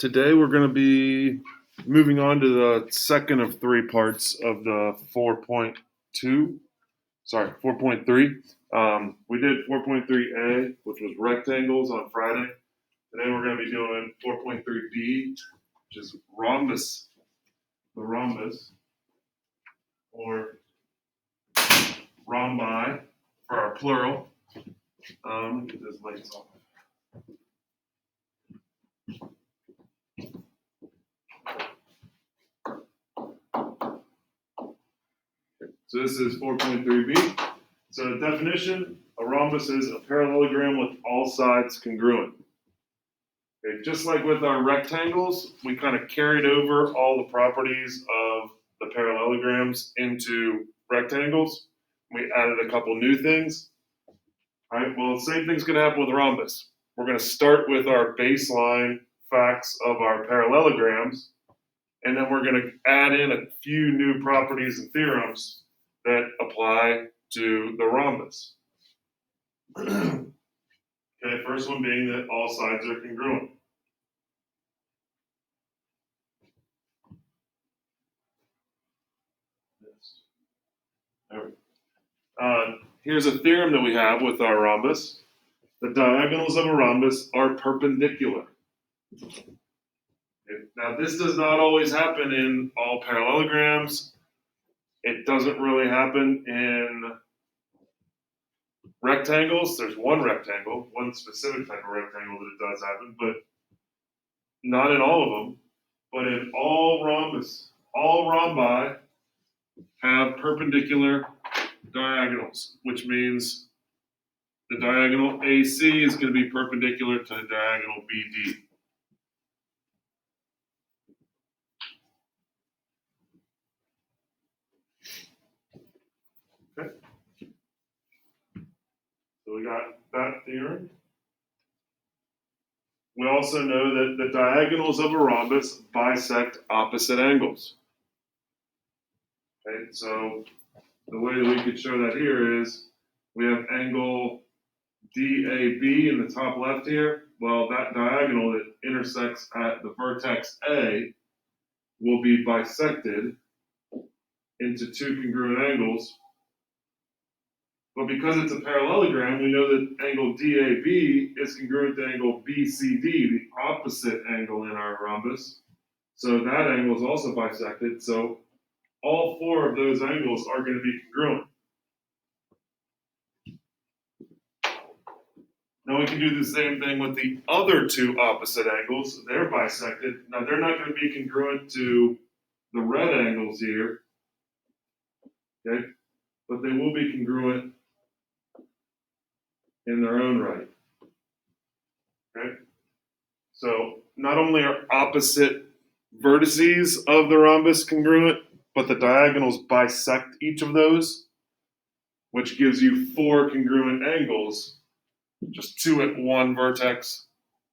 Today we're going to be moving on to the second of three parts of the 4.3. We did 4.3a, which was rectangles on Friday. Today we're going to be doing 4.3b, which is rhombus, the rhombus, or rhombi for our plural. Let me get this lights off. So this is 4.3b. So the definition, a rhombus is a parallelogram with all sides congruent. Okay, just like with our rectangles, we kind of carried over all the properties of the parallelograms into rectangles. We added a couple new things. All right, well, the same thing's going to happen with rhombus. We're going to start with our baseline facts of our parallelograms, and then we're going to add in a few new properties and theorems that apply to the rhombus. Okay, first one being that all sides are congruent. Here's a theorem that we have with our rhombus. The diagonals of a rhombus are perpendicular. Now, this does not always happen in all parallelograms. It doesn't really happen in rectangles. There's one specific type of rectangle that it does happen, but not in all of them. But in all rhombi have perpendicular diagonals, which means the diagonal AC is going to be perpendicular to the diagonal BD. Okay. So we got that theorem. We also know that the diagonals of a rhombus bisect opposite angles. Okay, so the way that we could show that here is we have angle DAB in the top left here. Well, that diagonal that intersects at the vertex A will be bisected into two congruent angles. But because it's a parallelogram, we know that angle DAB is congruent to angle BCD, the opposite angle in our rhombus. So that angle is also bisected. So all four of those angles are going to be congruent. Now we can do the same thing with the other two opposite angles. They're bisected. Now they're not going to be congruent to the red angles here, okay? But they will be congruent in their own right, okay? So not only are opposite vertices of the rhombus congruent, but the diagonals bisect each of those, which gives you four congruent angles, just two at one vertex,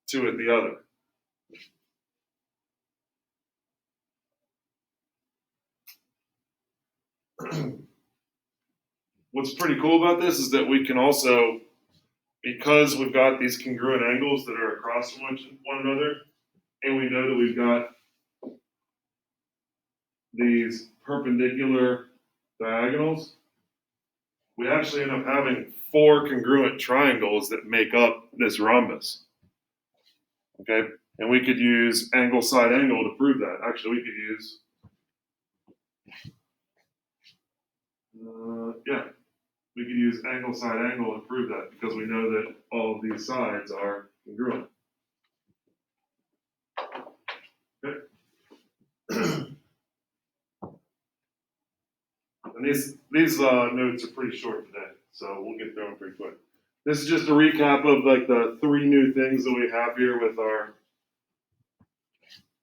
two at the other. What's pretty cool about this is that we can also, because we've got these congruent angles that are across from one another, and we know that we've got these perpendicular diagonals, we actually end up having four congruent triangles that make up this rhombus. Okay, and we could use angle side angle to prove that. Actually, we could use, we could use angle side angle to prove that because we know that all of these sides are congruent. Okay. And these notes are pretty short today, so we'll get through them pretty quick. This is just a recap of like the three new things that we have here with our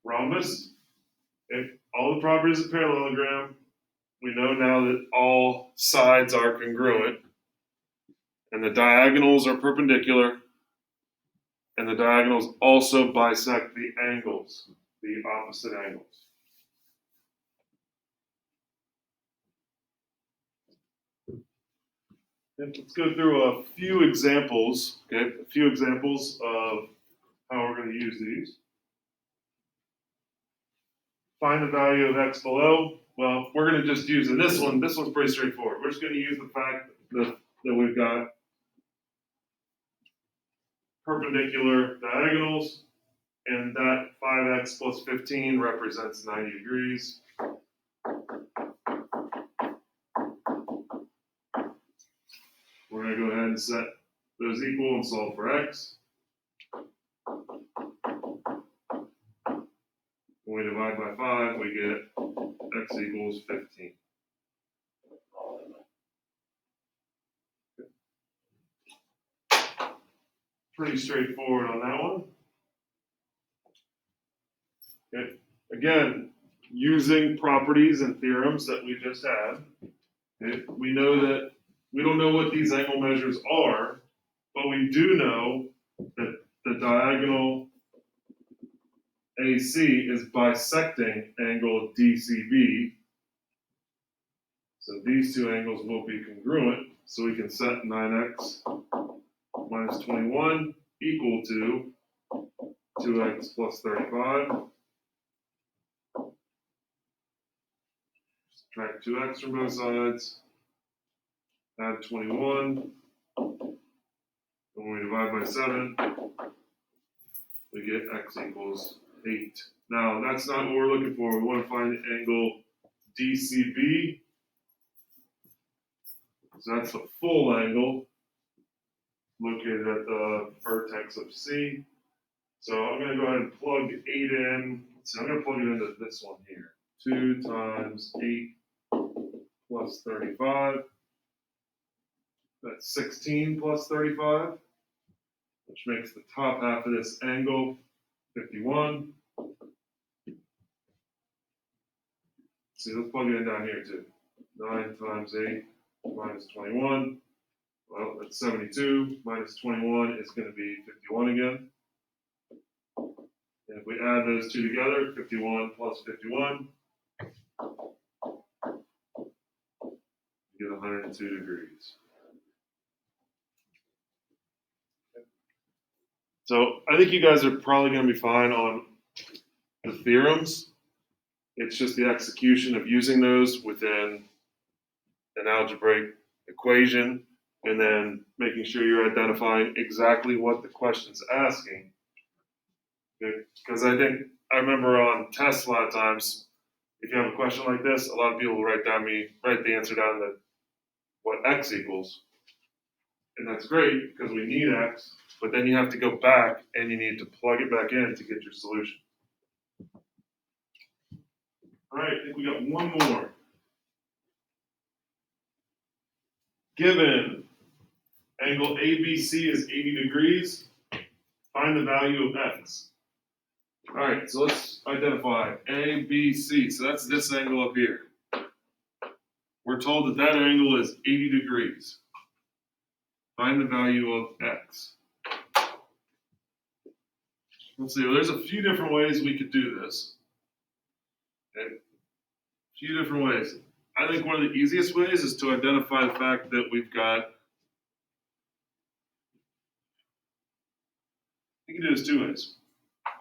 rhombus. If all the properties of parallelogram, we know now that all sides are congruent, and the diagonals are perpendicular, and the diagonals also bisect the angles, the opposite angles. And let's go through a few examples, okay? A few examples of how we're going to use these. find the value of x below. Well, we're going to just use, in this one's pretty straightforward. We're just going to use the fact that we've got perpendicular diagonals, and that 5x plus 15 represents 90 degrees. We're going to go ahead and set those equal and solve for x. When we divide by 5, we get x equals 15. Pretty straightforward on that one. Okay. Again, using properties and theorems that we just had, okay, we know that we don't know what these angle measures are, but we do know that the diagonal AC is bisecting angle DCB. So these two angles will be congruent, so we can set 9x minus 21 equal to 2x plus 35. Subtract 2x from both sides. Add 21. And when we divide by 7, we get x equals 8. Now, that's not what we're looking for. We want to find the angle DCB. So that's the full angle located at the vertex of C. So I'm going to go ahead and plug 8 in. So I'm going to plug it into this one here. 2 times 8 plus 35. That's 16 plus 35, which makes the top half of this angle 51. See, let's plug it in down here too. 9 times 8 minus 21. Well, that's 72. Minus 21 is going to be 51 again. And if we add those two together, 51 plus 51, you get 102 degrees. So I think you guys are probably going to be fine on the theorems. It's just the execution of using those within an algebraic equation and then making sure you're identifying exactly what the question's asking. Because I remember on tests a lot of times, if you have a question like this, a lot of people will write the answer down to what x equals. And that's great because we need x, but then you have to go back and you need to plug it back in to get your solution. All right, I think we got one more. Given angle ABC is 80 degrees, find the value of x. All right, so let's identify ABC. So that's this angle up here. We're told that that angle is 80 degrees. Find the value of x. Let's see, well, there's a few different ways we could do this. Okay. A few different ways. I think one of the easiest ways is to identify the fact that we've got, you can do this two ways.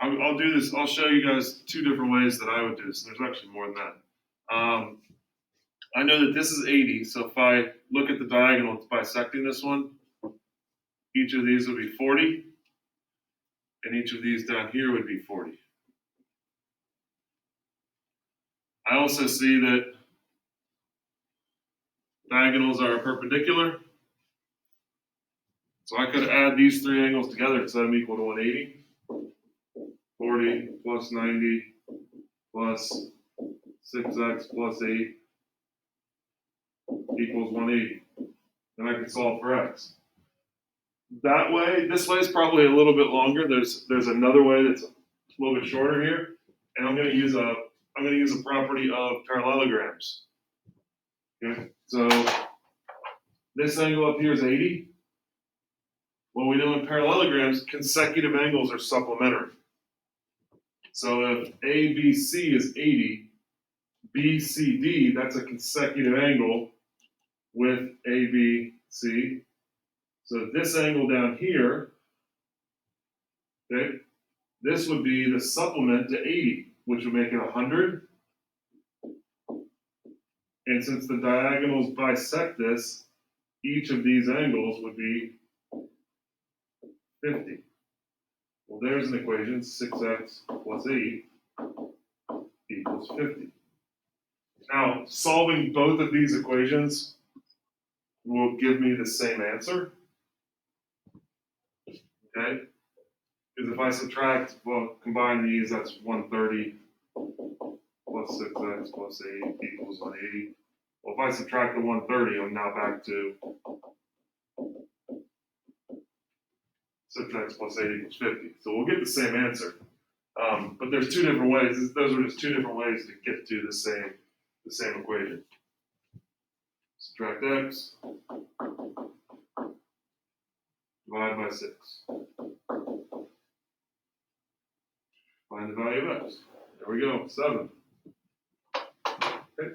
I'll do this, I'll show you guys two different ways that I would do this. There's actually more than that. I know that this is 80, so if I look at the diagonal, it's bisecting this one. Each of these would be 40, and each of these down here would be 40. I also see that diagonals are perpendicular, so I could add these three angles together and set them equal to 180. 40 plus 90 plus 6x plus 8 equals 180. And I can solve for x. That way, this way is probably a little bit longer. There's another way that's a little bit shorter here, and I'm going to use a property of parallelograms. Okay, so this angle up here is 80. Well, we know in parallelograms, consecutive angles are supplementary. So if ABC is 80, BCD, that's a consecutive angle with ABC. So this angle down here, okay, this would be the supplement to 80, which would make it 100. And since the diagonals bisect this, each of these angles would be 50. Well, there's an equation, 6x plus 8 equals 50. Now, solving both of these equations will give me the same answer. Okay? Because if I subtract, well, combine these, that's 130 plus 6x plus 8 equals 180. Well, if I subtract the 130, I'm now back to 6x plus 8 equals 50. So we'll get the same answer. But there's two different ways. Those are just two different ways to get to the same equation. Subtract x, divide by 6. Find the value of x. There we go, 7. Okay.